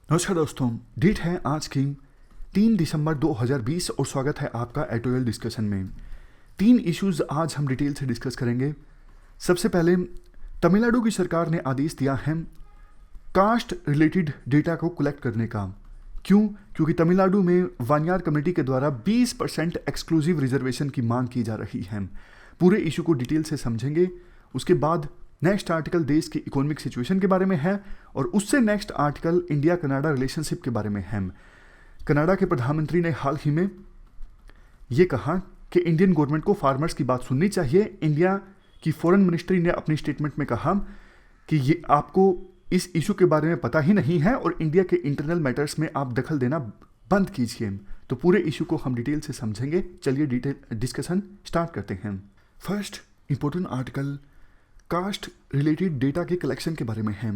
नमस्कार दोस्तों, डेट है आज की 3 दिसंबर 2020 और स्वागत है आपका एटोयल डिस्कशन में। 3 इश्यूज आज हम डिटेल से डिस्कस करेंगे। सबसे पहले तमिलनाडु की सरकार ने आदेश दिया है कास्ट रिलेटेड डेटा को कलेक्ट करने का। क्यों? क्योंकि तमिलनाडु में वानियार कम्युनिटी के द्वारा 20% एक्सक्लूसिव रिजर्वेशन की मांग की जा रही है। पूरे इशू को डिटेल से समझेंगे। उसके बाद नेक्स्ट आर्टिकल देश की इकोनॉमिक सिचुएशन के बारे में है और उससे next article India Canada relationship के बारे में है। कनाडा के प्रधानमंत्री ने हाल ही में ये कहा कि इंडियन गवर्नमेंट को फार्मर्स की बात सुननी चाहिए। इंडिया की फॉरेन मिनिस्ट्री ने अपनी स्टेटमेंट में कहा कि ये आपको इस इशू के बारे में पता ही नहीं है और इंडिया के इंटरनल मैटर्स में आप दखल देना बंद कीजिए। तो पूरे इशू को हम डिटेल से समझेंगे। चलिए डिटेल डिस्कशन स्टार्ट करते हैं। First important article caste related data के कलेक्शन के बारे में है।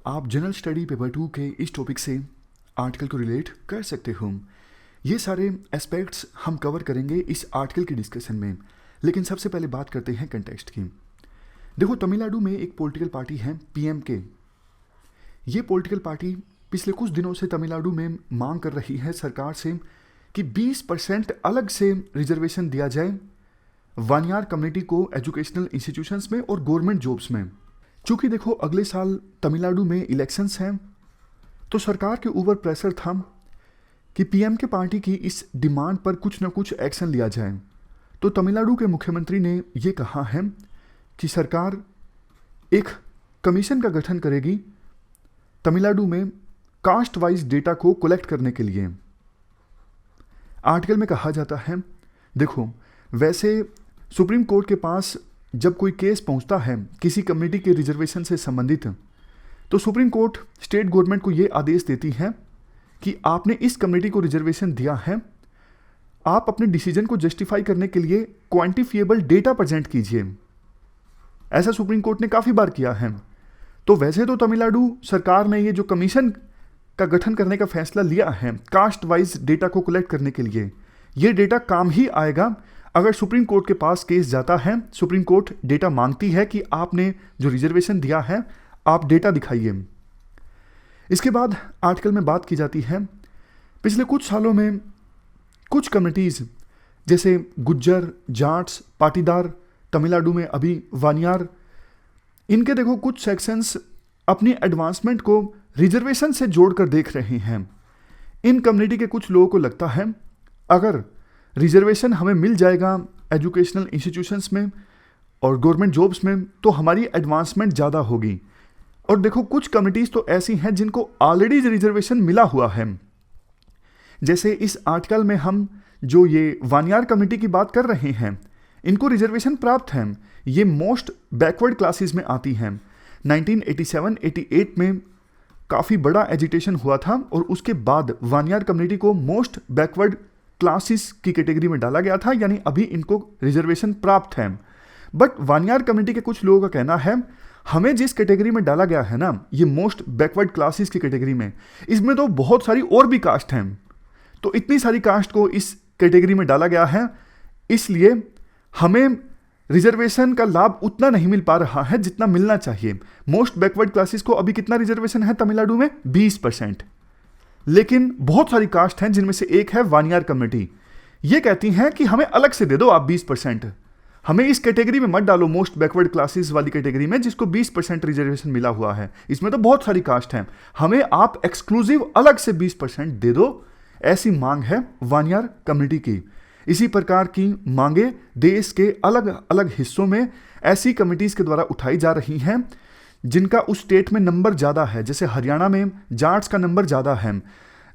आप जनरल स्टडी पेपर 2 के इस टॉपिक से आर्टिकल को रिलेट कर सकते हो। ये सारे एस्पेक्ट्स हम कवर करेंगे इस आर्टिकल की डिस्कशन में, लेकिन सबसे पहले बात करते हैं कंटेक्स्ट की। देखो, तमिलनाडु में एक पॉलिटिकल पार्टी है पीएमके। ये पॉलिटिकल पार्टी पिछले कुछ दिनों से तमिलनाडु में मांग कर रही है सरकार से कि 20% अलग से रिजर्वेशन दिया जाए वानियार कम्युनिटी को एजुकेशनल इंस्टीट्यूशंस में और गवर्नमेंट जॉब्स में। चूंकि देखो, अगले साल तमिलनाडु में इलेक्शंस हैं, तो सरकार के ऊपर प्रेशर था कि पीएम के पार्टी की इस डिमांड पर कुछ न कुछ एक्शन लिया जाए। तो तमिलनाडु के मुख्यमंत्री ने ये कहा है कि सरकार एक कमीशन का गठन करेगी तमिलनाडु में कास्ट वाइज डेटा को कलेक्ट करने के लिए। आर्टिकल में कहा जाता है, देखो, वैसे सुप्रीम कोर्ट के पास जब कोई केस पहुंचता है किसी कम्युनिटी के रिजर्वेशन से संबंधित, तो सुप्रीम कोर्ट स्टेट गवर्नमेंट को ये आदेश देती है कि आपने इस कम्युनिटी को रिजर्वेशन दिया है, आप अपने डिसीजन को जस्टिफाई करने के लिए क्वांटिफिएबल डेटा प्रेजेंट कीजिए। ऐसा सुप्रीम कोर्ट ने काफ़ी बार किया है। तो वैसे तो तमिलनाडु सरकार ने ये जो कमीशन का गठन करने का फैसला लिया है कास्ट वाइज डेटा को कलेक्ट करने के लिए, ये डेटा काम ही आएगा अगर सुप्रीम कोर्ट के पास केस जाता है। सुप्रीम कोर्ट डेटा मांगती है कि आपने जो रिजर्वेशन दिया है आप डेटा दिखाइए। इसके बाद आर्टिकल में बात की जाती है पिछले कुछ सालों में कुछ कम्युनिटीज़ जैसे गुज्जर, जाट्स, पाटीदार, तमिलनाडु में अभी वानियार, इनके देखो कुछ सेक्शंस अपनी एडवांसमेंट को रिजर्वेशन से जोड़कर देख रहे हैं। इन कम्युनिटी के कुछ लोगों को लगता है अगर रिजर्वेशन हमें मिल जाएगा एजुकेशनल इंस्टीट्यूशंस में और गवर्नमेंट जॉब्स में तो हमारी एडवांसमेंट ज़्यादा होगी। और देखो, कुछ कम्युनिटीज़ तो ऐसी हैं जिनको ऑलरेडी रिजर्वेशन मिला हुआ है। जैसे इस आर्टिकल में हम जो ये वानियार कम्युनिटी की बात कर रहे हैं, इनको रिजर्वेशन प्राप्त है। ये मोस्ट बैकवर्ड क्लासेस में आती हैं। 1987-88 में काफ़ी बड़ा एजिटेशन हुआ था और उसके बाद वानियार कम्युनिटी को मोस्ट बैकवर्ड क्लासेस की कैटेगरी में डाला गया था, यानी अभी इनको रिजर्वेशन प्राप्त है। बट वानियार कम्युनिटी के कुछ लोगों का कहना है हमें जिस कैटेगरी में डाला गया है ना, ये मोस्ट बैकवर्ड क्लासेस की कैटेगरी में, इसमें तो बहुत सारी और भी कास्ट हैं। तो इतनी सारी कास्ट को इस कैटेगरी में डाला गया है, इसलिए हमें रिजर्वेशन का लाभ उतना नहीं मिल पा रहा है जितना मिलना चाहिए। मोस्ट बैकवर्ड क्लासेस को अभी कितना रिजर्वेशन है तमिलनाडु में? 20%। लेकिन बहुत सारी कास्ट हैं जिनमें से एक है वानियार कम्युनिटी। ये कहती हैं कि हमें अलग से दे दो आप 20%, हमें इस कैटेगरी में मत डालो मोस्ट बैकवर्ड क्लासेस वाली कैटेगरी में जिसको 20% रिजर्वेशन मिला हुआ है। इसमें तो बहुत सारी कास्ट हैं, हमें आप एक्सक्लूसिव अलग से 20% दे दो। ऐसी मांग है वानियार कम्युनिटी की। इसी प्रकार की मांगे देश के अलग अलग हिस्सों में ऐसी कमिटीज़ के द्वारा उठाई जा रही हैं जिनका उस स्टेट में नंबर ज़्यादा है। जैसे हरियाणा में जाट्स का नंबर ज़्यादा है,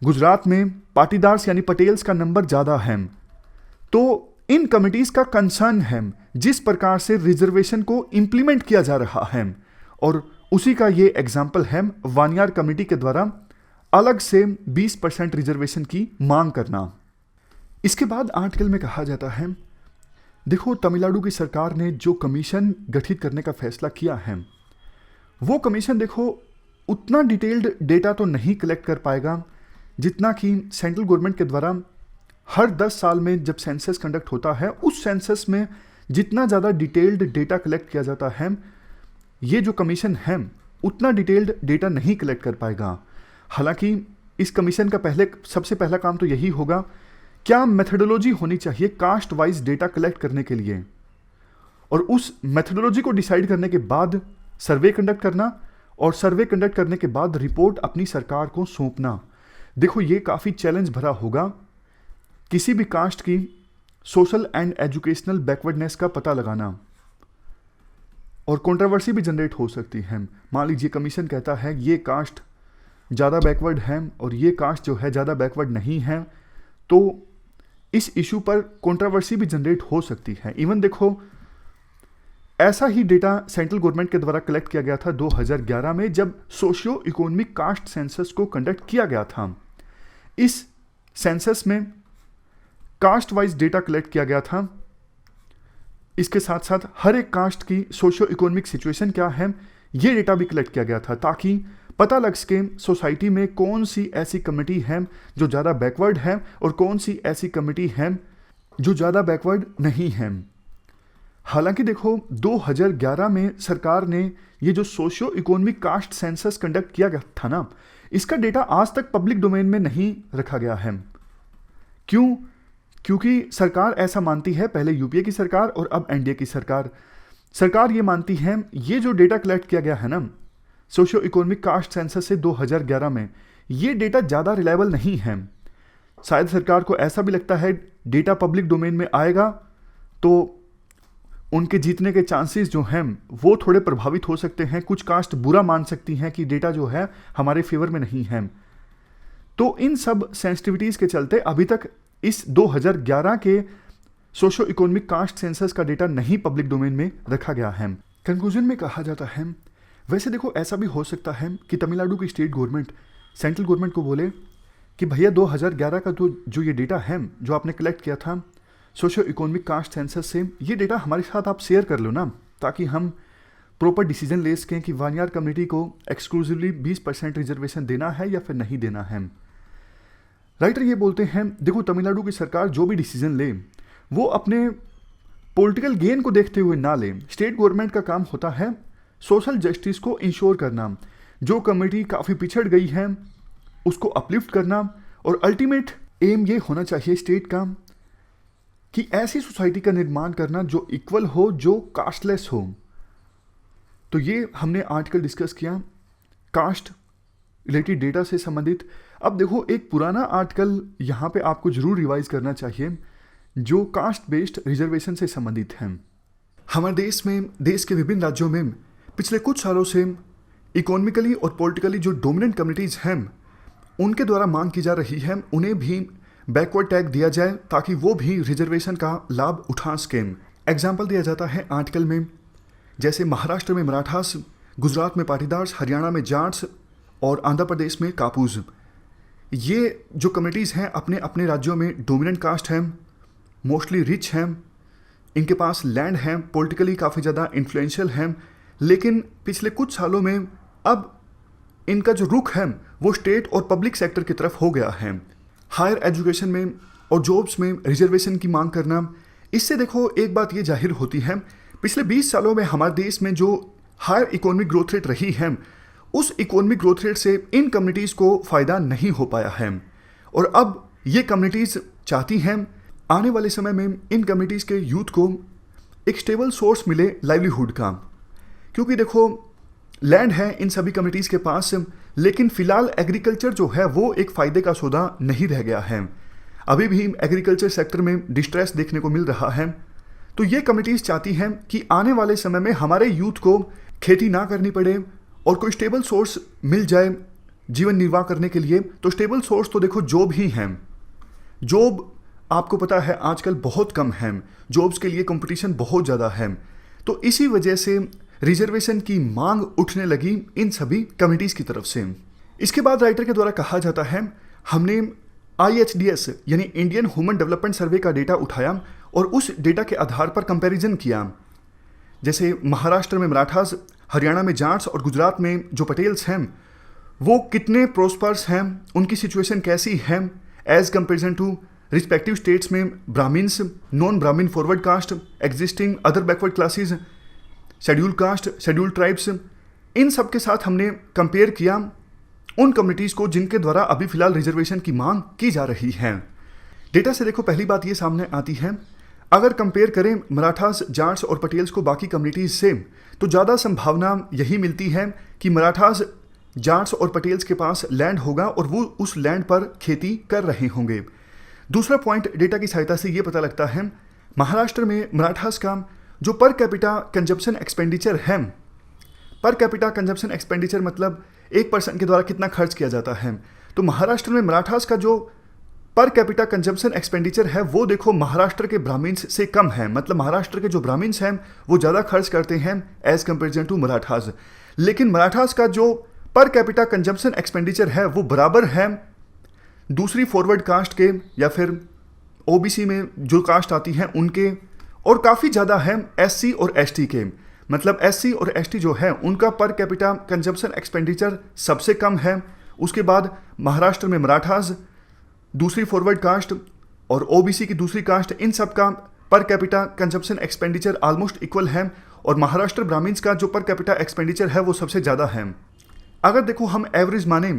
गुजरात में पाटीदार्स यानी पटेल्स का नंबर ज़्यादा है। तो इन कमिटीज़ का कंसर्न है जिस प्रकार से रिजर्वेशन को इम्प्लीमेंट किया जा रहा है, और उसी का ये एग्जाम्पल है वानियार कमिटी के द्वारा अलग से 20% रिजर्वेशन की मांग करना। इसके बाद आर्टिकल में कहा जाता है, देखो, तमिलनाडु की सरकार ने जो कमीशन गठित करने का फैसला किया है, वो कमीशन देखो उतना डिटेल्ड डेटा तो नहीं कलेक्ट कर पाएगा जितना कि सेंट्रल गवर्नमेंट के द्वारा हर 10 साल में जब सेंसस कंडक्ट होता है, उस सेंसस में जितना ज़्यादा डिटेल्ड डेटा कलेक्ट किया जाता है, ये जो कमीशन है उतना डिटेल्ड डेटा नहीं कलेक्ट कर पाएगा। हालांकि इस कमीशन का सबसे पहला काम तो यही होगा, क्या मेथडोलॉजी होनी चाहिए कास्ट वाइज डेटा कलेक्ट करने के लिए, और उस मेथडोलॉजी को डिसाइड करने के बाद सर्वे कंडक्ट करना, और सर्वे कंडक्ट करने के बाद रिपोर्ट अपनी सरकार को सौंपना। देखो ये काफ़ी चैलेंज भरा होगा किसी भी कास्ट की सोशल एंड एजुकेशनल बैकवर्डनेस का पता लगाना, और कंट्रोवर्सी भी जनरेट हो सकती है। मान लीजिए कमीशन कहता है ये कास्ट ज़्यादा बैकवर्ड है और ये कास्ट जो है ज़्यादा बैकवर्ड नहीं है, तो इस इशू पर कंट्रोवर्सी भी जनरेट हो सकती है। इवन देखो ऐसा ही डेटा सेंट्रल गवर्नमेंट के द्वारा कलेक्ट किया गया था 2011 में, जब सोशियो इकोनॉमिक कास्ट सेंसस को कंडक्ट किया गया था। इस सेंसस में कास्ट वाइज डेटा कलेक्ट किया गया था। इसके साथ साथ हर एक कास्ट की सोशियो इकोनॉमिक सिचुएशन क्या है ये डेटा भी कलेक्ट किया गया था, ताकि पता लग सके सोसाइटी में कौन सी ऐसी कम्युनिटी है जो ज़्यादा बैकवर्ड है और कौन सी ऐसी कम्युनिटी है जो ज़्यादा बैकवर्ड नहीं है। हालांकि देखो 2011 में सरकार ने ये जो socio economic caste census conduct किया गया था ना, इसका डेटा आज तक पब्लिक डोमेन में नहीं रखा गया है। क्यों? क्योंकि सरकार ऐसा मानती है, पहले यूपीए की सरकार और अब एनडीए की सरकार ये मानती है ये जो डेटा कलेक्ट किया गया है ना सोशियो इकोनॉमिक कास्ट सेंसस से 2011 में, ये डेटा ज़्यादा रिलायबल नहीं है। शायद सरकार को ऐसा भी लगता है डेटा पब्लिक डोमेन में आएगा तो उनके जीतने के चांसेस जो हैं वो थोड़े प्रभावित हो सकते हैं। कुछ कास्ट बुरा मान सकती हैं कि डेटा जो है हमारे फेवर में नहीं है। तो इन सब सेंसिटिविटीज़ के चलते अभी तक इस 2011 के सोशो इकोनॉमिक कास्ट सेंसस का डेटा नहीं पब्लिक डोमेन में रखा गया है। कंक्लूजन में कहा जाता है, वैसे देखो ऐसा भी हो सकता है कि तमिलनाडु की स्टेट गवर्नमेंट सेंट्रल गवर्नमेंट को बोले कि भैया 2011 का जो ये डेटा है जो आपने कलेक्ट किया था सोशो इकोनॉमिक कास्ट सेंसस से, ये डेटा हमारे साथ आप शेयर कर लो ना, ताकि हम प्रॉपर डिसीजन ले सकें कि वानियार कम्युनिटी को एक्सक्लूसिवली 20% रिजर्वेशन देना है या फिर नहीं देना है। राइटर ये बोलते हैं, देखो तमिलनाडु की सरकार जो भी डिसीजन ले वो अपने पॉलिटिकल गेन को देखते हुए ना ले। स्टेट गवर्नमेंट का काम होता है सोशल जस्टिस को इंश्योर करना, जो कम्युनिटी काफ़ी पिछड़ गई है उसको अपलिफ्ट करना, और अल्टीमेट एम ये होना चाहिए स्टेट का कि ऐसी सोसाइटी का निर्माण करना जो इक्वल हो, जो कास्टलेस हो। तो ये हमने आर्टिकल डिस्कस किया कास्ट रिलेटेड डेटा से संबंधित। अब देखो एक पुराना आर्टिकल यहाँ पे आपको जरूर रिवाइज करना चाहिए जो कास्ट बेस्ड रिजर्वेशन से संबंधित है। हमारे देश के विभिन्न राज्यों में पिछले कुछ सालों से इकोनॉमिकली और पॉलिटिकली जो डोमिनेंट कम्युनिटीज़ हैं उनके द्वारा मांग की जा रही है उन्हें भी बैकवर्ड टैग दिया जाए ताकि वो भी रिजर्वेशन का लाभ उठा सकें। एग्जाम्पल दिया जाता है आर्टिकल में, जैसे महाराष्ट्र में मराठास, गुजरात में पाटीदार्स, हरियाणा में जाट्स और आंध्र प्रदेश में कापूज। ये जो कम्युनिटीज़ हैं अपने अपने राज्यों में डोमिनेंट कास्ट हैं, मोस्टली रिच हैं, इनके पास लैंड है, पॉलिटिकली काफ़ी ज़्यादा इन्फ्लुएंशियल हैं, लेकिन पिछले कुछ सालों में अब इनका जो रुख है वो स्टेट और पब्लिक सेक्टर की तरफ हो गया है। हायर एजुकेशन में और जॉब्स में रिजर्वेशन की मांग करना, इससे देखो एक बात ये जाहिर होती है पिछले 20 सालों में हमारे देश में जो हायर इकोनॉमिक ग्रोथ रेट रही है उस इकोनॉमिक ग्रोथ रेट से इन कम्युनिटीज़ को फ़ायदा नहीं हो पाया है, और अब ये कम्युनिटीज़ चाहती हैं आने वाले समय में इन कम्युनिटीज़ के यूथ को एक स्टेबल सोर्स मिले लाइवलीहुड का। क्योंकि देखो लैंड है इन सभी कम्युनिटीज़ के पास, लेकिन फ़िलहाल एग्रीकल्चर जो है वो एक फ़ायदे का सौदा नहीं रह गया है। अभी भी एग्रीकल्चर सेक्टर में डिस्ट्रेस देखने को मिल रहा है। तो ये कम्युनिटीज़ चाहती हैं कि आने वाले समय में हमारे यूथ को खेती ना करनी पड़े और कोई स्टेबल सोर्स मिल जाए जीवन निर्वाह करने के लिए। तो स्टेबल सोर्स तो देखो जॉब ही हैं। जॉब आपको पता है आजकल बहुत कम है, जॉब्स के लिए कंपटीशन बहुत ज़्यादा है। तो इसी वजह से रिजर्वेशन की मांग उठने लगी इन सभी कम्युनिटीज़ की तरफ से। इसके बाद राइटर के द्वारा कहा जाता है, हमने IHDS यानी इंडियन ह्यूमन डेवलपमेंट सर्वे का डेटा उठाया और उस डेटा के आधार पर कंपैरिजन किया। जैसे महाराष्ट्र में मराठास, हरियाणा में जाट्स और गुजरात में जो पटेल्स हैं वो कितने प्रोस्पर्स हैं, उनकी सिचुएशन कैसी है as comparison to respective states में Brahmins, non Brahmin forward caste, existing other backward classes, schedule caste, schedule tribes, इन सब के साथ हमने कंपेयर किया उन कम्युनिटीज़ को जिनके द्वारा अभी फिलहाल रिजर्वेशन की मांग की जा रही है। डेटा से देखो पहली बात ये सामने आती है, अगर कंपेयर करें मराठास, जाट्स और पटेल्स को बाकी कम्युनिटीज़ से, तो ज़्यादा संभावना यही मिलती है कि मराठास, जाट्स और पटेल्स के पास लैंड होगा और वो उस लैंड पर खेती कर रहे होंगे। दूसरा पॉइंट डेटा की सहायता से ये पता लगता है, महाराष्ट्र में मराठास का जो पर कैपिटा कंजप्शन एक्सपेंडिचर है, पर कैपिटा कंजप्शन एक्सपेंडिचर मतलब एक पर्सन के द्वारा कितना खर्च किया जाता है, तो महाराष्ट्र में मराठास का जो पर कैपिटा कंजम्पशन एक्सपेंडिचर है वो देखो महाराष्ट्र के ब्राह्मण्स से कम है। मतलब महाराष्ट्र के जो ब्राह्मण्स हैं वो ज़्यादा खर्च करते हैं एज कंपेरिजन टू मराठास। लेकिन मराठास का जो पर कैपिटा कंजम्पशन एक्सपेंडिचर है वो बराबर है दूसरी फॉरवर्ड कास्ट के या फिर ओबीसी में जो कास्ट आती हैं उनके, और काफ़ी ज़्यादा है एससी और एसटी के। मतलब एससी और एसटी जो है उनका पर कैपिटा कंजम्पशन एक्सपेंडिचर सबसे कम है। उसके बाद महाराष्ट्र में मराठास, दूसरी फॉरवर्ड कास्ट और ओबीसी की दूसरी कास्ट, इन सब का per capita consumption expenditure almost equal है, और महाराष्ट्र ब्राह्मण्स का जो पर कैपिटा एक्सपेंडिचर है वो सबसे ज़्यादा है। अगर देखो हम एवरेज माने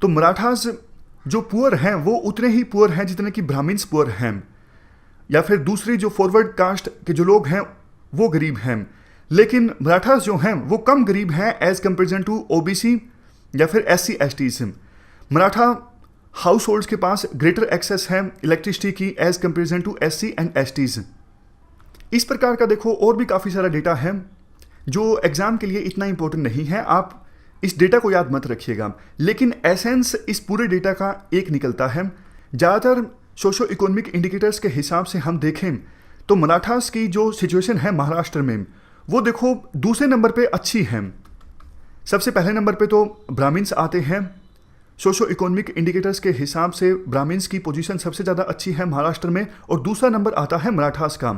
तो मराठास जो पुअर हैं वो उतने ही पुअर हैं जितने कि ब्राह्मण्स पुअर हैं, या फिर दूसरी जो फॉरवर्ड कास्ट के जो लोग हैं वो गरीब हैं। लेकिन मराठास जो हैं वो कम गरीब हैं एज कंपेरिजन टू ओबीसी या फिर SC STs. Maratha households के पास ग्रेटर एक्सेस है इलेक्ट्रिसिटी की as comparison to SC and STs. इस प्रकार का देखो और भी काफ़ी सारा डेटा है जो एग्जाम के लिए इतना इंपॉर्टेंट नहीं है, आप इस डेटा को याद मत रखिएगा। लेकिन एसेंस इस पूरे डेटा का एक निकलता है। ज़्यादातर सोशो इकोनॉमिक इंडिकेटर्स के हिसाब से हम देखें तो मराठास की जो सिचुएशन है महाराष्ट्र में वो देखो दूसरे नंबर पे अच्छी है। सबसे पहले नंबर पे तो ब्राह्मण्स आते हैं। सोशो इकोनॉमिक इंडिकेटर्स के हिसाब से ब्राह्मण्स की पोजीशन सबसे ज़्यादा अच्छी है महाराष्ट्र में, और दूसरा नंबर आता है मराठास का।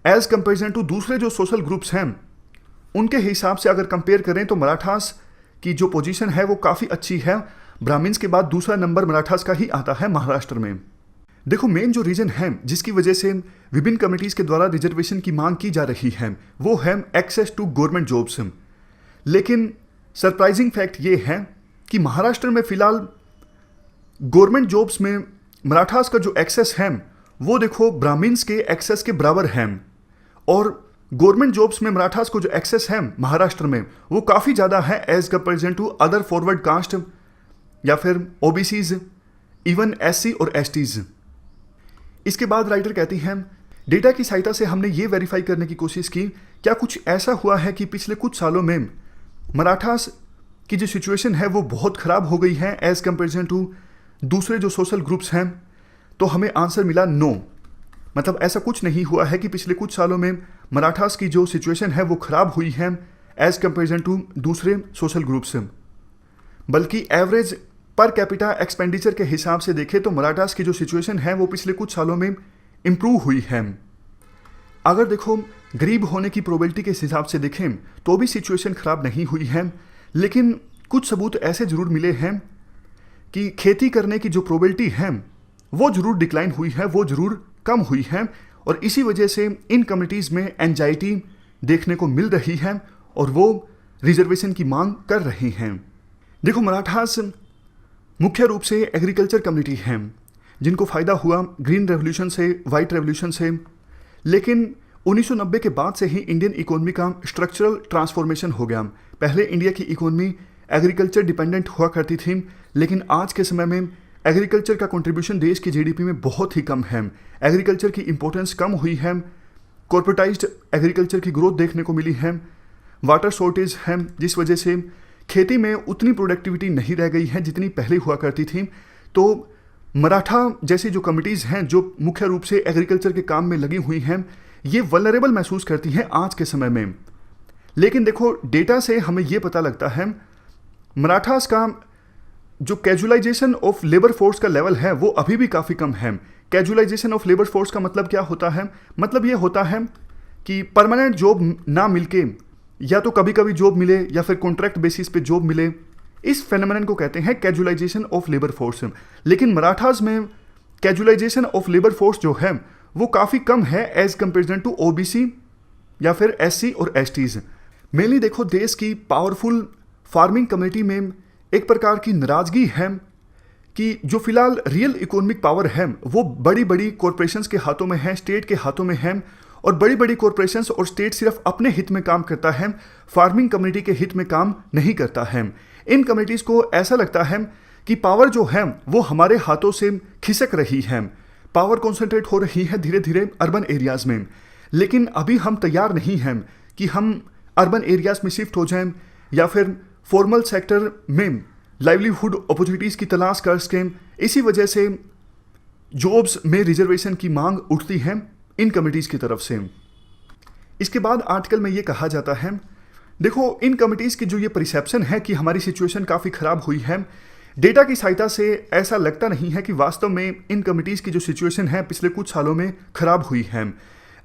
एज कंपेरिजन टू दूसरे जो सोशल ग्रुप्स हैं उनके हिसाब से अगर कंपेयर करें तो मराठास की जो पोजीशन है वो काफ़ी अच्छी है। ब्राह्मण्स के बाद दूसरा नंबर मराठास का ही आता है महाराष्ट्र में। देखो मेन जो रीज़न है जिसकी वजह से विभिन्न कम्युनिटीज़ के द्वारा रिजर्वेशन की मांग की जा रही है वो है एक्सेस टू गवर्नमेंट जॉब्स। लेकिन सरप्राइजिंग फैक्ट ये है कि महाराष्ट्र में फिलहाल गवर्नमेंट जॉब्स में मराठास का जो एक्सेस है वो देखो ब्राह्मण्स के एक्सेस के बराबर है, और गवर्नमेंट जॉब्स में मराठास को जो एक्सेस है महाराष्ट्र में वो काफ़ी ज़्यादा है as comparison to other forward caste या फिर ओबीसीज, इवन एससी और एसटीज। इसके बाद राइटर कहती हैं, डेटा की सहायता से हमने ये वेरीफाई करने की कोशिश की क्या कुछ ऐसा हुआ है कि पिछले कुछ सालों में मराठास की जो सिचुएशन है वो बहुत ख़राब हो गई है एज कंपेरिजन टू दूसरे जो सोशल ग्रुप्स हैं। तो हमें आंसर मिला नो। मतलब ऐसा कुछ नहीं हुआ है कि पिछले कुछ सालों में मराठास की जो सिचुएशन है वो ख़राब हुई है एज कंपेरिजन टू दूसरे सोशल ग्रुप्स, बल्कि एवरेज पर कैपिटा एक्सपेंडिचर के हिसाब से देखें तो मराठास की जो सिचुएशन है वो पिछले कुछ सालों में इम्प्रूव हुई है। अगर देखो गरीब होने की प्रोबेबिलिटी के हिसाब से देखें तो भी सिचुएशन ख़राब नहीं हुई है, लेकिन कुछ सबूत ऐसे ज़रूर मिले हैं कि खेती करने की जो प्रोबेबिलिटी है वो ज़रूर डिक्लाइन हुई है, वो ज़रूर कम हुई है, और इसी वजह से इन कम्युनिटीज़ में एंजाइटी देखने को मिल रही है और वो रिजर्वेशन की मांग कर रही हैं। देखो मराठास मुख्य रूप से एग्रीकल्चर कम्युनिटी हैं जिनको फ़ायदा हुआ ग्रीन रेवोल्यूशन से, वाइट रेवोल्यूशन से। लेकिन 1990 के बाद से ही इंडियन इकोनॉमी का स्ट्रक्चरल ट्रांसफॉर्मेशन हो गया। पहले इंडिया की इकोनॉमी एग्रीकल्चर डिपेंडेंट हुआ करती थी, लेकिन आज के समय में एग्रीकल्चर का कंट्रीब्यूशन देश की जीडीपी में बहुत ही कम है। एग्रीकल्चर की इंपॉर्टेंस कम हुई है, कॉर्पोरेटाइज्ड एग्रीकल्चर की ग्रोथ देखने को मिली है, वाटर शॉर्टेज है जिस वजह से खेती में उतनी प्रोडक्टिविटी नहीं रह गई है जितनी पहले हुआ करती थी। तो मराठा जैसी जो कम्युनिटीज़ हैं जो मुख्य रूप से एग्रीकल्चर के काम में लगी हुई हैं ये वल्नरेबल महसूस करती हैं आज के समय में। लेकिन देखो डेटा से हमें ये पता लगता है मराठास का जो कैजुअलाइजेशन ऑफ लेबर फोर्स का लेवल है वो अभी भी काफ़ी कम है। कैजुअलाइजेशन ऑफ लेबर फोर्स का मतलब क्या होता है? मतलब ये होता है कि परमानेंट जॉब ना मिलके या तो कभी कभी जॉब मिले या फिर कॉन्ट्रैक्ट बेसिस पे जॉब मिले, इस फेनोमेनन को कहते हैं कैजुअलाइजेशन ऑफ लेबर फोर्स। लेकिन मराठास में कैजुअलाइजेशन ऑफ लेबर फोर्स जो है वो काफ़ी कम है एज कंपेरिजन टू ओबीसी या फिर एससी और एसटीज। मेनली देखो देश की पावरफुल फार्मिंग कम्युनिटी में एक प्रकार की नाराजगी है कि जो फिलहाल रियल इकोनॉमिक पावर है वो बड़ी बड़ी कॉरपोरेशंस के हाथों में है, स्टेट के हाथों में है, और बड़ी बड़ी कॉरपोरेशंस और स्टेट सिर्फ अपने हित में काम करता है, फार्मिंग कम्युनिटी के हित में काम नहीं करता है। इन कम्युनिटीज़ को ऐसा लगता है कि पावर जो है वो हमारे हाथों से खिसक रही है, पावर कॉन्सेंट्रेट हो रही है धीरे धीरे अर्बन एरियाज़ में, लेकिन अभी हम तैयार नहीं हैं कि हम अर्बन एरियाज़ में शिफ्ट हो जाएं या फिर फॉर्मल सेक्टर में लाइवलीहुड अपॉर्चुनिटीज़ की तलाश कर सकें। इसी वजह से जॉब्स में रिजर्वेशन की मांग उठती है इन कमिटीज़ की तरफ से। इसके बाद आर्टिकल में ये कहा जाता है, देखो इन कमिटीज़ की जो ये परसेप्शन है कि हमारी सिचुएशन काफ़ी ख़राब हुई है, डेटा की सहायता से ऐसा लगता नहीं है कि वास्तव में इन कमिटीज़ की जो सिचुएशन है पिछले कुछ सालों में ख़राब हुई है।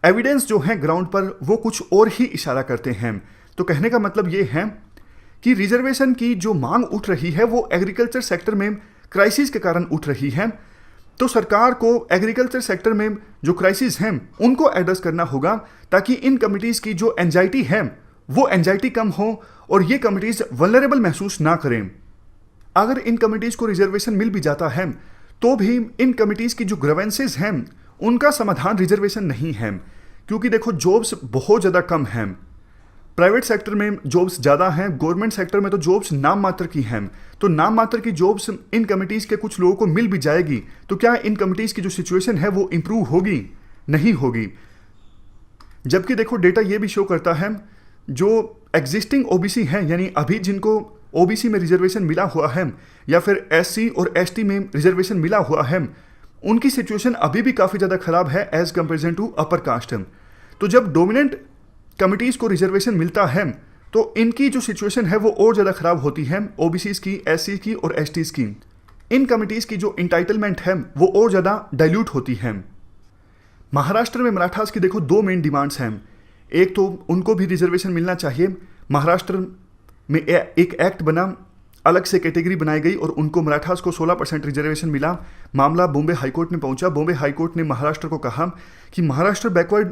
एविडेंस जो है ग्राउंड पर वो कुछ और ही इशारा करते हैं। तो कहने का मतलब ये है कि रिजर्वेशन की जो मांग उठ रही है वो एग्रीकल्चर सेक्टर में क्राइसिस के कारण उठ रही है। तो सरकार को एग्रीकल्चर सेक्टर में जो क्राइसिस हैं उनको एड्रेस करना होगा ताकि इन कमिटीज़ की जो एंजाइटी है वो एंजाइटी कम हो और ये कमिटीज़ वल्नरेबल महसूस ना करें। अगर इन कमिटीज़ को रिजर्वेशन मिल भी जाता है तो भी इन कमिटीज़ की जो ग्रीवेंसेस हैं उनका समाधान रिजर्वेशन नहीं है, क्योंकि देखो जॉब्स बहुत ज़्यादा कम हैं। प्राइवेट सेक्टर में जॉब्स ज़्यादा हैं, गवर्नमेंट सेक्टर में तो जॉब्स नाम मात्र की हैं। तो नाम मात्र की जॉब्स इन कमिटीज़ के कुछ लोगों को मिल भी जाएगी तो क्या इन कमिटीज़ की जो सिचुएशन है वो इम्प्रूव होगी? नहीं होगी। जबकि देखो डेटा ये भी शो करता है जो एग्जिस्टिंग ओबीसी हैं, यानी अभी जिनको ओबीसी में रिजर्वेशन मिला हुआ है या फिर एससी और एसटी में रिजर्वेशन मिला हुआ है, उनकी सिचुएशन अभी भी काफ़ी ज़्यादा ख़राब है as comparison to upper caste. तो जब डोमिनेंट कमिटीज़ को रिजर्वेशन मिलता है तो इनकी जो सिचुएशन है वो और ज़्यादा ख़राब होती है, ओबीसीज़ की, एससी की और एसटीज़ की। इन कमिटीज़ की जो इंटाइटलमेंट है वो और ज़्यादा डाइल्यूट होती है। महाराष्ट्र में मराठास की देखो दो मेन डिमांड्स हैं। एक तो उनको भी रिजर्वेशन मिलना चाहिए। महाराष्ट्र में एक एक्ट बना, अलग से कैटेगरी बनाई गई और उनको मराठास को 16% रिजर्वेशन मिला। मामला बॉम्बे हाईकोर्ट में पहुंचा। बॉम्बे हाईकोर्ट ने महाराष्ट्र को कहा कि महाराष्ट्र बैकवर्ड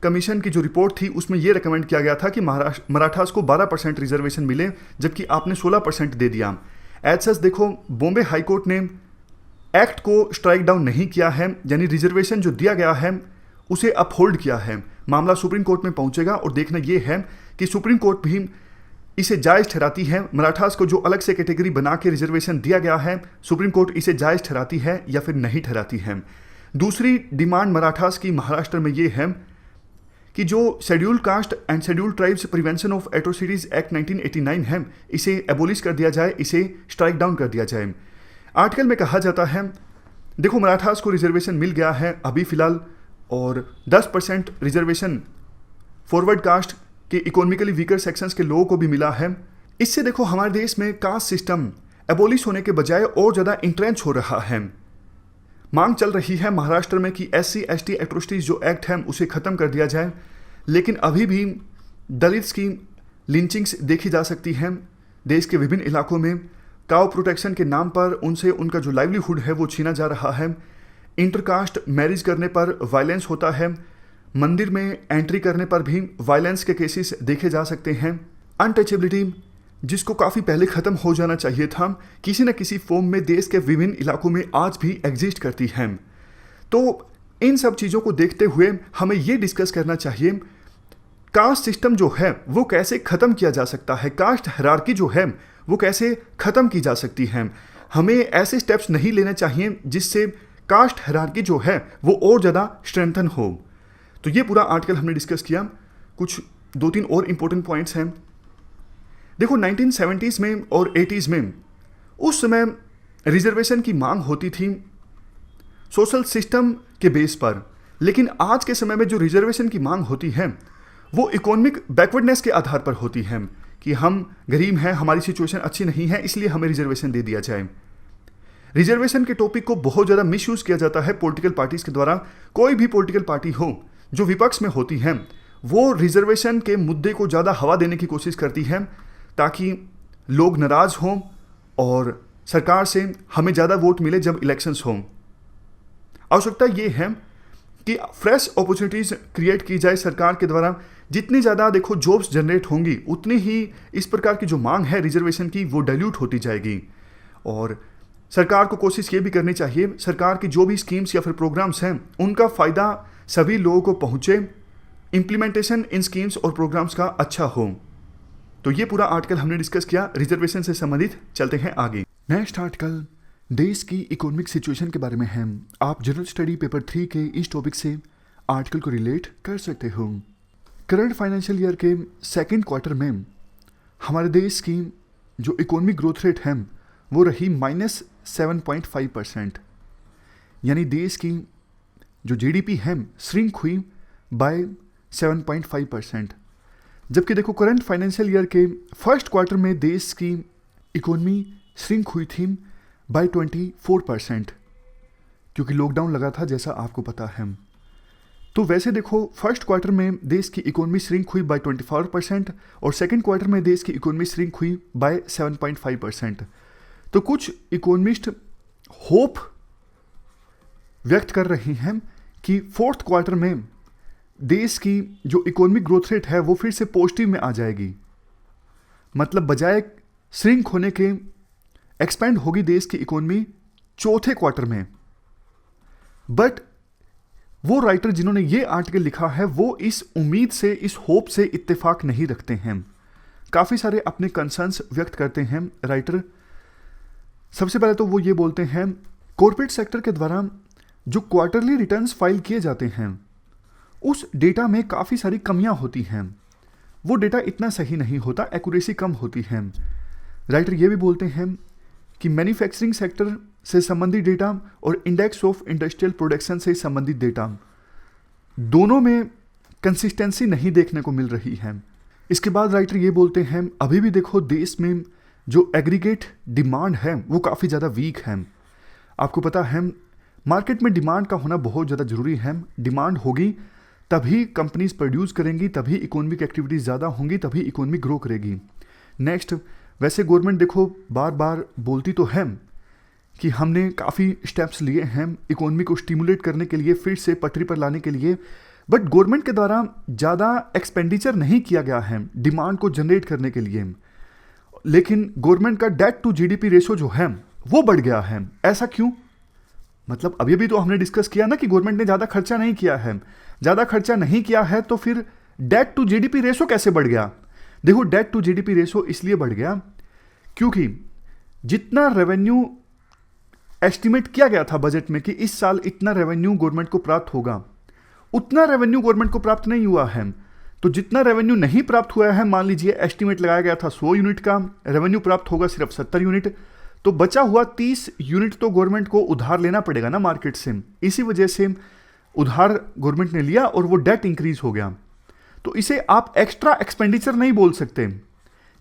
कमीशन की जो रिपोर्ट थी उसमें यह रिकमेंड किया गया था कि मराठास को 12% रिजर्वेशन मिले, जबकि आपने 16% दे दिया। एज सच देखो बॉम्बे हाईकोर्ट ने एक्ट को स्ट्राइक डाउन नहीं किया है, यानी रिजर्वेशन जो दिया गया है उसे अपहोल्ड किया है। मामला सुप्रीम कोर्ट में पहुंचेगा और देखना यह है कि सुप्रीम कोर्ट भी इसे जायज़ ठहराती है। मराठास को जो अलग से कैटेगरी बना के रिजर्वेशन दिया गया है, सुप्रीम कोर्ट इसे जायज़ ठहराती है या फिर नहीं ठहराती है। दूसरी डिमांड मराठास की महाराष्ट्र में ये है कि जो scheduled caste and scheduled tribes prevention of atrocities act 1989 है, इसे एबोलिश कर दिया जाए, इसे स्ट्राइक डाउन कर दिया जाए। आर्टिकल में कहा जाता है, देखो मराठास को रिजर्वेशन मिल गया है अभी फ़िलहाल, और 10% रिजर्वेशन फॉरवर्ड कास्ट के इकोनॉमिकली वीकर सेक्शंस के लोगों को भी मिला है। इससे देखो हमारे देश में कास्ट सिस्टम एबोलिश होने के बजाय और ज़्यादा इंट्रेंच हो रहा है। मांग चल रही है महाराष्ट्र में कि एससी एसटी एट्रोसिटीज़ जो एक्ट है उसे ख़त्म कर दिया जाए, लेकिन अभी भी दलित्स की लिंचिंग्स देखी जा सकती हैं देश के विभिन्न इलाकों में। काउ प्रोटेक्शन के नाम पर उनसे उनका जो लाइवलीहुड है वो छीना जा रहा है। इंटरकास्ट मैरिज करने पर वायलेंस होता है। मंदिर में एंट्री करने पर भी वायलेंस के केसेस देखे जा सकते हैं। अनटचेबिलिटी जिसको काफ़ी पहले ख़त्म हो जाना चाहिए था, किसी न किसी फॉर्म में देश के विभिन्न इलाकों में आज भी एग्जिस्ट करती हैं। तो इन सब चीज़ों को देखते हुए हमें ये डिस्कस करना चाहिए कास्ट सिस्टम जो है वो कैसे ख़त्म किया जा सकता है, कास्ट हायरार्की जो है वो कैसे ख़त्म की जा सकती है। हमें ऐसे स्टेप्स नहीं लेने चाहिए जिससे कास्ट हायरार्की जो है वो और ज़्यादा स्ट्रेंथन हो। तो ये पूरा आर्टिकल हमने डिस्कस किया। कुछ 2-3 और इम्पोर्टेंट पॉइंट्स हैं। देखो 1970s में और 80s में उस समय रिजर्वेशन की मांग होती थी सोशल सिस्टम के बेस पर, लेकिन आज के समय में जो रिजर्वेशन की मांग होती है वो इकोनॉमिक बैकवर्डनेस के आधार पर होती है कि हम गरीब हैं, हमारी सिचुएशन अच्छी नहीं है, इसलिए हमें रिजर्वेशन दे दिया जाए। रिजर्वेशन के टॉपिक को बहुत ज़्यादा मिसयूज़ किया जाता है पॉलिटिकल पार्टीज़ के द्वारा। कोई भी पॉलिटिकल पार्टी हो जो विपक्ष में होती हैं वो रिजर्वेशन के मुद्दे को ज़्यादा हवा देने की कोशिश करती है ताकि लोग नाराज़ हों और सरकार से हमें ज़्यादा वोट मिले जब इलेक्शंस हों। आवश्यकता ये है कि फ्रेश अपॉर्चुनिटीज़ क्रिएट की जाए सरकार के द्वारा, जितनी ज़्यादा देखो जॉब्स जनरेट होंगी उतनी ही इस प्रकार की जो मांग है रिजर्वेशन की वो डाइल्यूट होती जाएगी। और सरकार को कोशिश ये भी करनी चाहिए, सरकार की जो भी स्कीम्स या फिर प्रोग्राम्स हैं उनका फ़ायदा सभी लोगों को पहुँचे, इम्प्लीमेंटेशन इन स्कीम्स और प्रोग्राम्स का अच्छा हो। तो ये पूरा आर्टिकल हमने डिस्कस किया रिजर्वेशन से संबंधित। चलते हैं आगे। नेक्स्ट आर्टिकल देश की इकोनॉमिक सिचुएशन के बारे में है। आप जनरल स्टडी पेपर 3 के इस टॉपिक से आर्टिकल को रिलेट कर सकते हो। करंट फाइनेंशियल ईयर के सेकेंड क्वार्टर में हमारे देश की जो इकोनॉमिक ग्रोथ रेट है वो रही -7.5%, यानी देश की जो जीडीपी है श्रिंक हुई बाय 7.5%। जबकि देखो करंट फाइनेंशियल ईयर के फर्स्ट क्वार्टर में देश की इकोनॉमी श्रिंक हुई थी बाय 24%, क्योंकि लॉकडाउन लगा था जैसा आपको पता है। तो वैसे देखो फर्स्ट क्वार्टर में देश की इकोनॉमी श्रिंक हुई बाय 24% और सेकंड क्वार्टर में देश की इकोनॉमी श्रिंक हुई बाय 7.5%। तो कुछ इकोनॉमिस्ट होप व्यक्त कर रही हैं कि फोर्थ क्वार्टर में देश की जो इकोनॉमिक ग्रोथ रेट है वो फिर से पॉजिटिव में आ जाएगी, मतलब बजाय श्रिंक होने के एक्सपेंड होगी देश की इकोनॉमी चौथे क्वार्टर में। बट वो राइटर जिन्होंने ये आर्टिकल लिखा है वो इस उम्मीद से, इस होप से इत्तेफाक नहीं रखते हैं। काफ़ी सारे अपने कंसर्न्स व्यक्त करते हैं राइटर। सबसे पहले तो वो ये बोलते हैं कॉर्पोरेट सेक्टर के द्वारा जो क्वार्टरली रिटर्न्स फाइल किए जाते हैं उस डेटा में काफ़ी सारी कमियां होती हैं, वो डेटा इतना सही नहीं होता, एक्यूरेसी कम होती है। राइटर ये भी बोलते हैं कि मैन्युफैक्चरिंग सेक्टर से संबंधित डेटा और इंडेक्स ऑफ इंडस्ट्रियल प्रोडक्शन से संबंधित डेटा दोनों में कंसिस्टेंसी नहीं देखने को मिल रही है। इसके बाद राइटर ये बोलते हैं अभी भी देखो देश में जो एग्रीगेट डिमांड है वो काफ़ी ज़्यादा वीक है। आपको पता है मार्केट में डिमांड का होना बहुत ज़्यादा ज़रूरी है। डिमांड होगी तभी कंपनीज प्रोड्यूस करेंगी, तभी इकोनॉमिक एक्टिविटीज़ ज़्यादा होंगी, तभी इकोनॉमी ग्रो करेगी। नेक्स्ट, वैसे गवर्नमेंट देखो बार बार बोलती तो है कि हमने काफ़ी स्टेप्स लिए हैं इकोनॉमी को स्टिमुलेट करने के लिए, फिर से पटरी पर लाने के लिए, बट गवर्नमेंट के द्वारा ज़्यादा एक्सपेंडिचर नहीं किया गया है डिमांड को जनरेट करने के लिए। लेकिन गवर्नमेंट का डेट टू जीडीपी रेशो जो है वो बढ़ गया है। ऐसा क्यों? मतलब अभी भी तो हमने डिस्कस किया ना कि गवर्नमेंट ने ज़्यादा खर्चा नहीं किया है। ज़्यादा खर्चा नहीं किया है तो फिर डेट टू जीडीपी रेशो कैसे बढ़ गया? देखो डेट टू जीडीपी रेशो इसलिए बढ़ गया क्योंकि जितना रेवेन्यू एस्टिमेट किया गया था बजट में कि इस साल इतना रेवेन्यू गवर्नमेंट को प्राप्त होगा, उतना रेवेन्यू गवर्नमेंट को प्राप्त नहीं हुआ है। तो जितना रेवेन्यू नहीं प्राप्त हुआ है, मान लीजिए एस्टिमेट लगाया गया था 100 यूनिट का, रेवेन्यू प्राप्त होगा सिर्फ 70 यूनिट, तो बचा हुआ 30 यूनिट तो गवर्नमेंट को उधार लेना पड़ेगा ना मार्केट से। इसी वजह से उधार गवर्नमेंट ने लिया और वो डेट इंक्रीज हो गया। तो इसे आप एक्स्ट्रा एक्सपेंडिचर नहीं बोल सकते,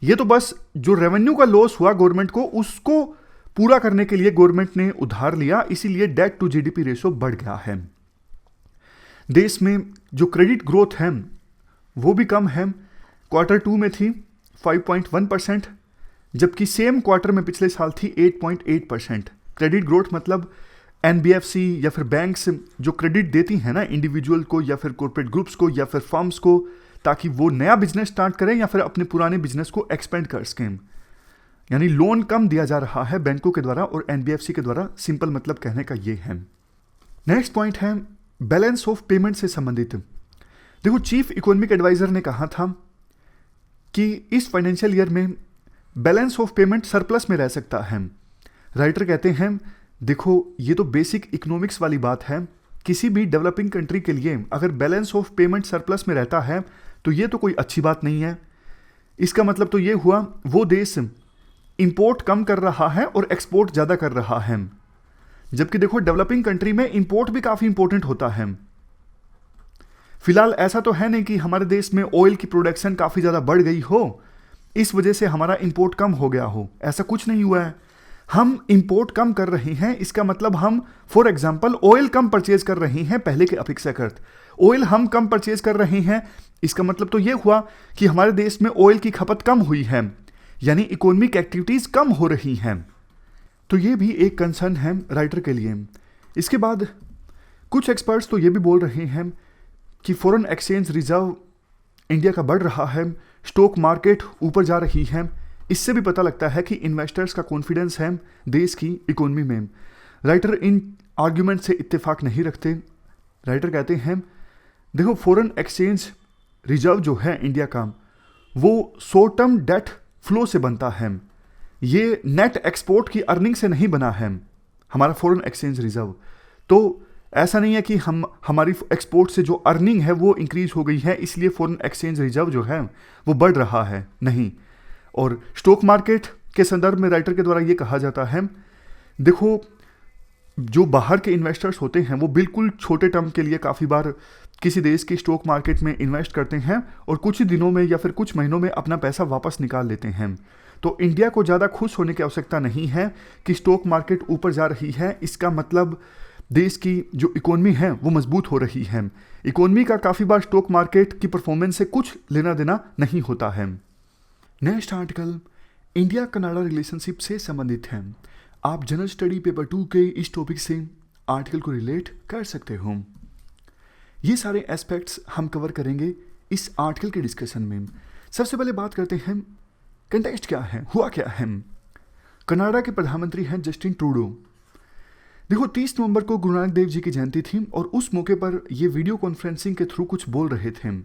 ये तो बस जो रेवेन्यू का लॉस हुआ गवर्नमेंट को उसको पूरा करने के लिए गवर्नमेंट ने उधार लिया, इसीलिए डेट टू जीडीपी रेशो बढ़ गया है। देश में जो क्रेडिट ग्रोथ है वो भी कम है। क्वार्टर 2 में थी 5.1%, जबकि सेम क्वार्टर में पिछले साल थी 8.8%। क्रेडिट ग्रोथ मतलब एनबीएफसी या फिर बैंक्स जो क्रेडिट देती हैं ना इंडिविजुअल को या फिर कॉर्पोरेट ग्रुप्स को या फिर फर्म्स को, ताकि वो नया बिजनेस स्टार्ट करें या फिर अपने पुराने बिजनेस को एक्सपेंड कर सकें। यानी लोन कम दिया जा रहा है बैंकों के द्वारा और एनबीएफसी के द्वारा। सिंपल मतलब कहने का ये है। नेक्स्ट पॉइंट है बैलेंस ऑफ पेमेंट से संबंधित। देखो चीफ इकोनॉमिक एडवाइजर ने कहा था कि इस फाइनेंशियल ईयर में बैलेंस ऑफ पेमेंट सरप्लस में रह सकता है। राइटर कहते हैं देखो ये तो बेसिक इकोनॉमिक्स वाली बात है, किसी भी डेवलपिंग कंट्री के लिए अगर बैलेंस ऑफ पेमेंट सरप्लस में रहता है तो ये तो कोई अच्छी बात नहीं है। इसका मतलब तो ये हुआ वो देश इंपोर्ट कम कर रहा है और एक्सपोर्ट ज़्यादा कर रहा है, जबकि देखो डेवलपिंग कंट्री में इंपोर्ट भी काफ़ी इंपॉर्टेंट होता है। फिलहाल ऐसा तो है नहीं कि हमारे देश में ऑयल की प्रोडक्शन काफ़ी ज़्यादा बढ़ गई हो, इस वजह से हमारा इंपोर्ट कम हो गया हो, ऐसा कुछ नहीं हुआ है। हम इंपोर्ट कम कर रहे हैं, इसका मतलब हम for example oil come purchase कर रहे हैं पहले के अपेक्षाकृत। ऑयल हम कम परचेज कर रहे हैं, इसका मतलब तो ये हुआ कि हमारे देश में ऑयल की खपत कम हुई है, यानी इकोनॉमिक एक्टिविटीज़ कम हो रही हैं। तो ये भी एक कंसर्न है राइटर के लिए। इसके बाद कुछ एक्सपर्ट्स तो ये भी बोल रहे हैं कि फॉरेन एक्सचेंज रिजर्व इंडिया का बढ़ रहा है, स्टॉक मार्केट ऊपर जा रही है। इससे भी पता लगता है कि इन्वेस्टर्स का कॉन्फिडेंस है देश की इकोनॉमी में। राइटर इन आर्ग्यूमेंट से इत्तेफाक नहीं रखते। राइटर कहते हैं देखो, फॉरेन एक्सचेंज रिजर्व जो है इंडिया का, वो शॉर्ट टर्म डेट फ्लो से बनता है। ये नेट एक्सपोर्ट की अर्निंग से नहीं बना है हमारा फॉरेन एक्सचेंज रिजर्व। तो ऐसा नहीं है कि हमारी एक्सपोर्ट से जो अर्निंग है वो इंक्रीज हो गई है इसलिए फॉरेन एक्सचेंज रिजर्व जो है वो बढ़ रहा है, नहीं। और स्टॉक मार्केट के संदर्भ में राइटर के द्वारा ये कहा जाता है, देखो जो बाहर के इन्वेस्टर्स होते हैं वो बिल्कुल छोटे टर्म के लिए काफ़ी बार किसी देश की स्टॉक मार्केट में इन्वेस्ट करते हैं और कुछ ही दिनों में या फिर कुछ महीनों में अपना पैसा वापस निकाल लेते हैं। तो इंडिया को ज़्यादा खुश होने की आवश्यकता नहीं है कि स्टॉक मार्केट ऊपर जा रही है। इसका मतलब देश की जो इकोनॉमी है वो मजबूत हो रही है। इकोनॉमी का काफ़ी बार स्टॉक मार्केट की परफॉर्मेंस से कुछ लेना देना नहीं होता है। Next article India Canada relationship से संबंधित है। आप जनरल स्टडी पेपर 2 के इस टॉपिक से आर्टिकल को रिलेट कर सकते हो। ये सारे एस्पेक्ट्स हम कवर करेंगे इस आर्टिकल के डिस्कशन में। सबसे पहले बात करते हैं कंटेक्स्ट क्या है, हुआ क्या है। कनाडा के प्रधानमंत्री हैं जस्टिन ट्रूडो। देखो 30 नवंबर को गुरु नानक देव जी की जयंती थी और उस मौके पर ये वीडियो कॉन्फ्रेंसिंग के थ्रू कुछ बोल रहे थे।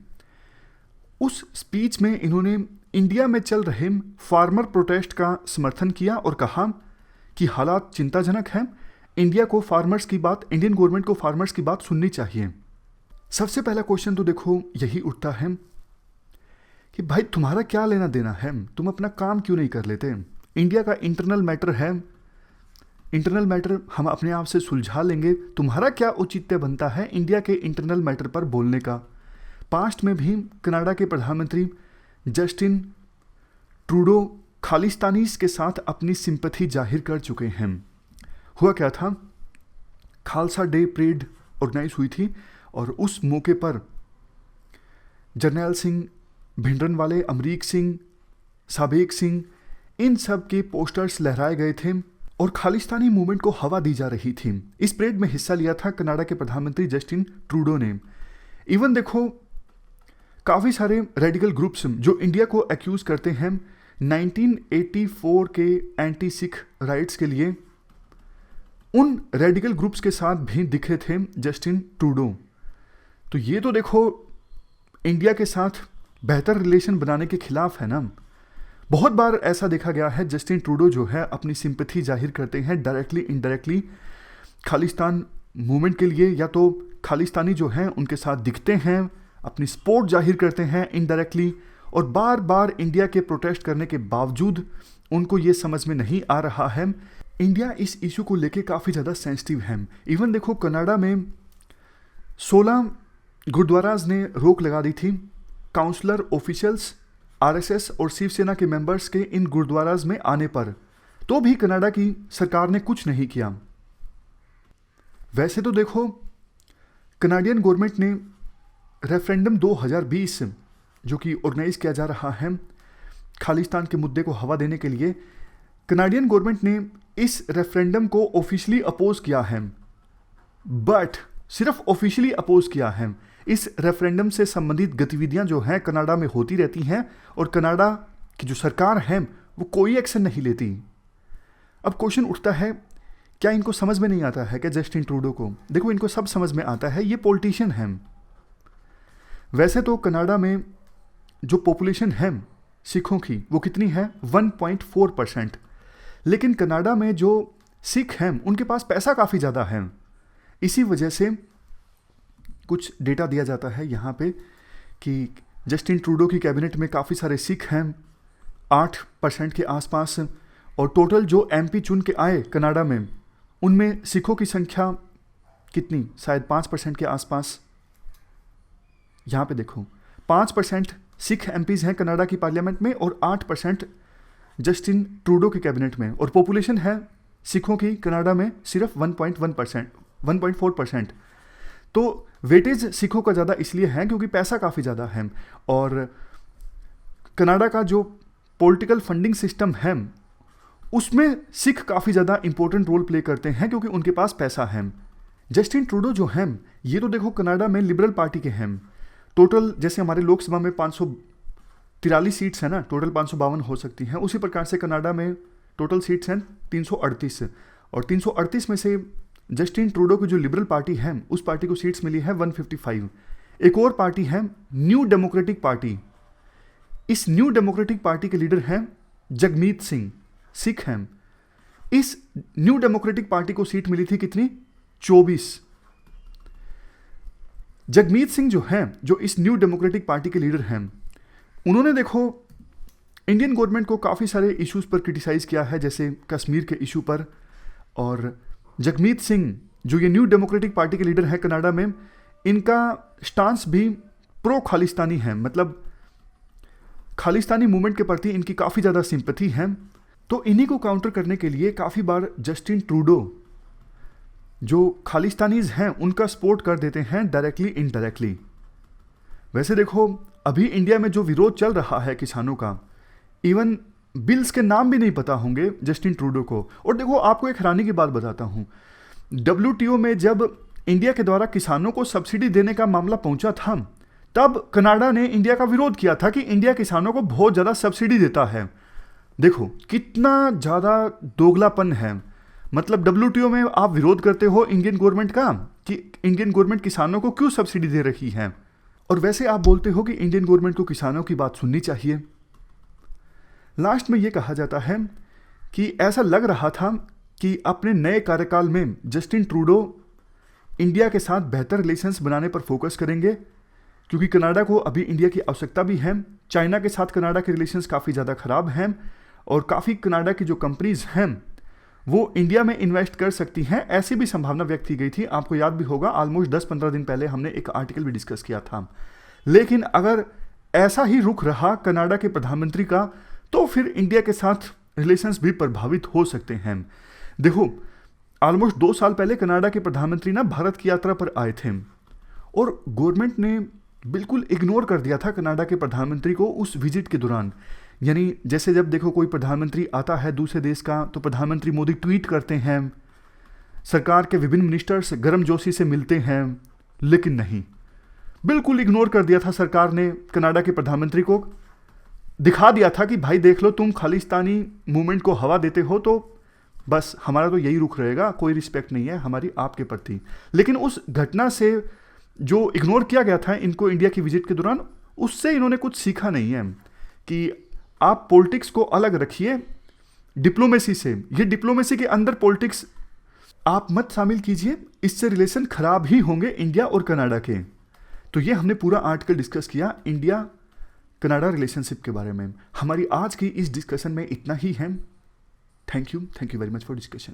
उस स्पीच में इन्होंने इंडिया में चल रहे फार्मर प्रोटेस्ट का समर्थन किया और कहा कि हालात चिंताजनक हैं, इंडिया को फार्मर्स की बात, इंडियन गवर्नमेंट को फार्मर्स की बात सुननी चाहिए। सबसे पहला क्वेश्चन तो देखो यही उठता है कि भाई तुम्हारा क्या लेना देना है, तुम अपना काम क्यों नहीं कर लेते। इंडिया का इंटरनल मैटर है, इंटरनल मैटर हम अपने आप से सुलझा लेंगे। तुम्हारा क्या औचित्य बनता है इंडिया के इंटरनल मैटर पर बोलने का। पास्ट में भी कनाडा के प्रधानमंत्री जस्टिन ट्रूडो खालिस्तानीज के साथ अपनी सिंपैथी जाहिर कर चुके हैं। हुआ क्या था, खालसा डे परेड ऑर्गेनाइज हुई थी और उस मौके पर जर्नैल सिंह भिंडरनवाले, अमरीक सिंह, साबेक सिंह, इन सब के पोस्टर्स लहराए गए थे और खालिस्तानी मूवमेंट को हवा दी जा रही थी। इस परेड में हिस्सा लिया था कनाडा के प्रधानमंत्री जस्टिन ट्रूडो ने। इवन देखो काफ़ी सारे रेडिकल ग्रुप्स जो इंडिया को एक्यूज करते हैं 1984 के एंटी सिख राइट्स के लिए, उन रेडिकल ग्रुप्स के साथ भी दिखे थे जस्टिन ट्रूडो। तो ये तो देखो इंडिया के साथ बेहतर रिलेशन बनाने के खिलाफ है ना। बहुत बार ऐसा देखा गया है जस्टिन ट्रूडो जो है अपनी सिंपैथी जाहिर करते हैं डायरेक्टली इनडायरेक्टली खालिस्तान मूवमेंट के लिए, या तो खालिस्तानी जो हैं उनके साथ दिखते हैं, अपनी सपोर्ट जाहिर करते हैं इनडायरेक्टली, और बार बार इंडिया के प्रोटेस्ट करने के बावजूद उनको ये समझ में नहीं आ रहा है। इंडिया इस इशू को लेके काफ़ी ज़्यादा सेंसिटिव है। इवन देखो कनाडा में 16 गुरुद्वाराज ने रोक लगा दी थी काउंसलर, ऑफिशियल्स, आरएसएस और शिवसेना के मेंबर्स के इन गुरुद्वाराज में आने पर, तो भी कनाडा की सरकार ने कुछ नहीं किया। वैसे तो देखो कनाडियन गवर्नमेंट ने रेफरेंडम 2020 जो कि ऑर्गेनाइज किया जा रहा है खालिस्तान के मुद्दे को हवा देने के लिए, कनाडियन गवर्नमेंट ने इस रेफरेंडम को ऑफिशियली अपोज किया है, बट सिर्फ ऑफिशियली अपोज किया है। इस रेफरेंडम से संबंधित गतिविधियां जो हैं कनाडा में होती रहती हैं और कनाडा की जो सरकार है वो कोई एक्शन नहीं लेती। अब क्वेश्चन उठता है, क्या इनको समझ में नहीं आता है क्या जस्टिन ट्रूडो को? देखो इनको सब समझ में आता है, ये पॉलिटिशियन हैं। वैसे तो कनाडा में जो पॉपुलेशन है सिखों की वो कितनी है, 1.4%, लेकिन कनाडा में जो सिख हैं उनके पास पैसा काफ़ी ज़्यादा है। इसी वजह से कुछ डेटा दिया जाता है यहाँ पे कि जस्टिन ट्रूडो की कैबिनेट में काफ़ी सारे सिख हैं, 8% के आसपास, और टोटल जो एमपी चुन के आए कनाडा में उनमें सिखों की संख्या कितनी, शायद 5% के आसपास। यहाँ पे देखो 5% सिख एमपीज हैं कनाडा की पार्लियामेंट में और 8% जस्टिन ट्रूडो की कैबिनेट में, और पॉपुलेशन है सिखों की कनाडा में सिर्फ 1.4%। तो वेटेज सिखों का ज़्यादा इसलिए है क्योंकि पैसा काफ़ी ज़्यादा है, और कनाडा का जो पॉलिटिकल फंडिंग सिस्टम है उसमें सिख काफ़ी ज़्यादा इंपॉर्टेंट रोल प्ले करते हैं क्योंकि उनके पास पैसा है। जस्टिन ट्रूडो जो हैं ये तो देखो कनाडा में लिबरल पार्टी के हैं, टोटल जैसे हमारे लोकसभा में 543 सीट्स हैं ना, टोटल 552 हो सकती हैं, उसी प्रकार से कनाडा में टोटल सीट्स हैं 338, और 338 में से जस्टिन ट्रूडो की जो लिबरल पार्टी है उस पार्टी को सीट्स मिली है 155। एक और पार्टी है न्यू डेमोक्रेटिक पार्टी। इस न्यू डेमोक्रेटिक पार्टी के लीडर हैं जगमीत सिंह, सिख हैं। इस न्यू डेमोक्रेटिक पार्टी को सीट मिली थी कितनी? 24। जगमीत सिंह जो हैं, जो इस न्यू डेमोक्रेटिक पार्टी के लीडर हैं, उन्होंने देखो इंडियन गवर्नमेंट को काफ़ी सारे इश्यूज पर क्रिटिसाइज किया है, जैसे कश्मीर के इशू पर। और जगमीत सिंह जो ये न्यू डेमोक्रेटिक पार्टी के लीडर हैं कनाडा में, इनका स्टांस भी प्रो खालिस्तानी है, मतलब खालिस्तानी मूवमेंट के प्रति इनकी काफ़ी ज़्यादा सिंपैथी है। तो इन्हीं को काउंटर करने के लिए काफ़ी बार जस्टिन ट्रूडो जो खालिस्तानीज हैं उनका सपोर्ट कर देते हैं डायरेक्टली इनडायरेक्टली। वैसे देखो अभी इंडिया में जो विरोध चल रहा है किसानों का, इवन बिल्स के नाम भी नहीं पता होंगे जस्टिन ट्रूडो को। और देखो आपको एक हैरानी की बात बताता हूँ, WTO में जब इंडिया के द्वारा किसानों को सब्सिडी देने का मामला पहुंचा था, तब कनाडा ने इंडिया का विरोध किया था कि इंडिया किसानों को बहुत ज़्यादा सब्सिडी देता है। देखो कितना ज़्यादा दोगलापन है, मतलब WTO में आप विरोध करते हो इंडियन गवर्नमेंट का कि इंडियन गवर्नमेंट किसानों को क्यों सब्सिडी दे रही है, और वैसे आप बोलते हो कि इंडियन गवर्नमेंट को किसानों की बात सुननी चाहिए। लास्ट में ये कहा जाता है कि ऐसा लग रहा था कि अपने नए कार्यकाल में जस्टिन ट्रूडो इंडिया के साथ बेहतर रिलेशंस बनाने पर फोकस करेंगे, क्योंकि कनाडा को अभी इंडिया की आवश्यकता भी है। चाइना के साथ कनाडा के रिलेशंस काफ़ी ज़्यादा ख़राब हैं, और काफ़ी कनाडा की जो कंपनीज हैं वो इंडिया में इन्वेस्ट कर सकती हैं, ऐसी भी संभावना व्यक्त की गई थी। आपको याद भी होगा ऑलमोस्ट 10-15 दिन पहले हमने एक आर्टिकल भी डिस्कस किया था। लेकिन अगर ऐसा ही रुख रहा कनाडा के प्रधानमंत्री का, तो फिर इंडिया के साथ रिलेशंस भी प्रभावित हो सकते हैं। देखो ऑलमोस्ट 2 साल पहले कनाडा के प्रधानमंत्री ना भारत की यात्रा पर आए थे, और गवर्नमेंट ने बिल्कुल इग्नोर कर दिया था कनाडा के प्रधानमंत्री को उस विजिट के दौरान। यानी जैसे जब देखो कोई प्रधानमंत्री आता है दूसरे देश का, तो प्रधानमंत्री मोदी ट्वीट करते हैं, सरकार के विभिन्न मिनिस्टर्स गर्मजोशी से मिलते हैं, लेकिन नहीं, बिल्कुल इग्नोर कर दिया था सरकार ने कनाडा के प्रधानमंत्री को। दिखा दिया था कि भाई देख लो, तुम खालिस्तानी मूवमेंट को हवा देते हो तो बस हमारा तो यही रुख रहेगा, कोई रिस्पेक्ट नहीं है हमारी आपके प्रति। लेकिन उस घटना से जो इग्नोर किया गया था इनको इंडिया की विजिट के दौरान, उससे इन्होंने कुछ सीखा नहीं है कि आप पॉलिटिक्स को अलग रखिए डिप्लोमेसी से। ये डिप्लोमेसी के अंदर पॉलिटिक्स आप मत शामिल कीजिए, इससे रिलेशन खराब ही होंगे इंडिया और कनाडा के। तो ये हमने पूरा आर्टिकल डिस्कस किया इंडिया कनाडा रिलेशनशिप के बारे में। हमारी आज की इस डिस्कशन में इतना ही है। Thank you very much for discussion.